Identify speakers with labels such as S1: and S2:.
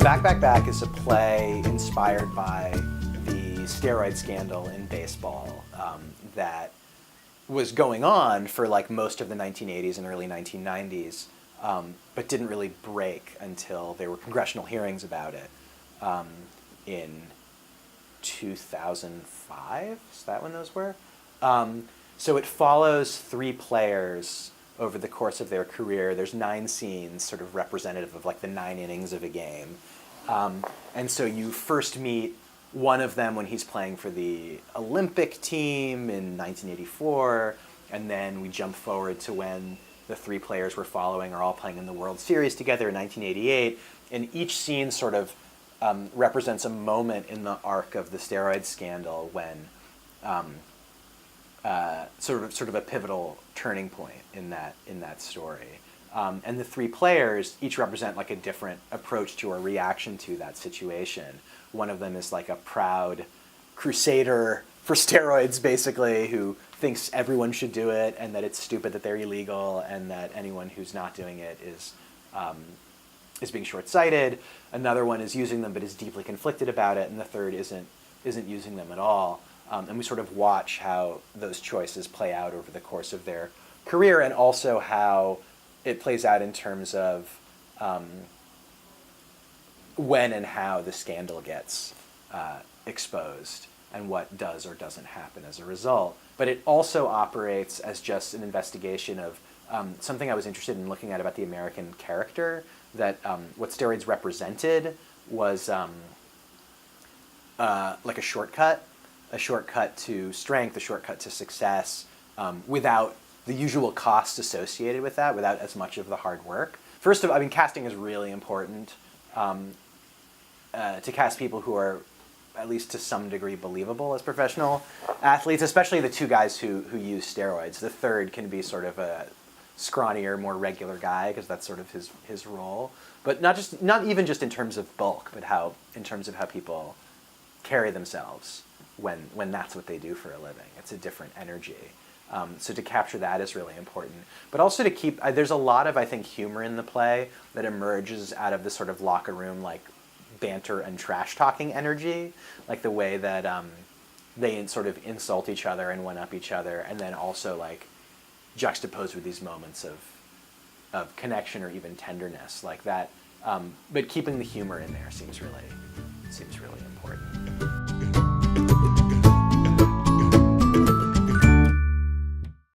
S1: Back is a play inspired by the steroid scandal in baseball that was going on for like most of the 1980s and early 1990s, but didn't really break until there were congressional hearings about it in 2005. Is that when those were? So it follows three players over the course of their career. There's 9 scenes, sort of representative of like the 9 innings of a game. And so you first meet one of them when he's playing for the Olympic team in 1984, and then we jump forward to when the 3 players we're following are all playing in the World Series together in 1988, and each scene sort of represents a moment in the arc of the steroid scandal when sort of a pivotal turning point in that story. And the 3 players each represent like a different approach to or reaction to that situation. One of them is like a proud crusader for steroids, basically, who thinks everyone should do it and that it's stupid that they're illegal and that anyone who's not doing it is being short-sighted. Another one is using them but is deeply conflicted about it, and the third isn't using them at all. And we sort of watch how those choices play out over the course of their career, and also how it plays out in terms of when and how the scandal gets exposed and what does or doesn't happen as a result. But it also operates as just an investigation of something I was interested in looking at about the American character, that what steroids represented was like a shortcut to strength, a shortcut to success, without the usual costs associated with that, without as much of the hard work. First of all, I mean, casting is really important to cast people who are at least to some degree believable as professional athletes, especially the 2 guys who use steroids. The third can be sort of a scrawnier, more regular guy, because that's sort of his role. But not even just in terms of bulk, but in terms of how people carry themselves when that's what they do for a living. It's a different energy. So to capture that is really important. But also to keep, there's a lot of, I think, humor in the play that emerges out of the sort of locker room, like, banter and trash-talking energy, like the way that they sort of insult each other and one-up each other, and then also, like, juxtaposed with these moments of connection or even tenderness, like that. But keeping the humor in there seems really important.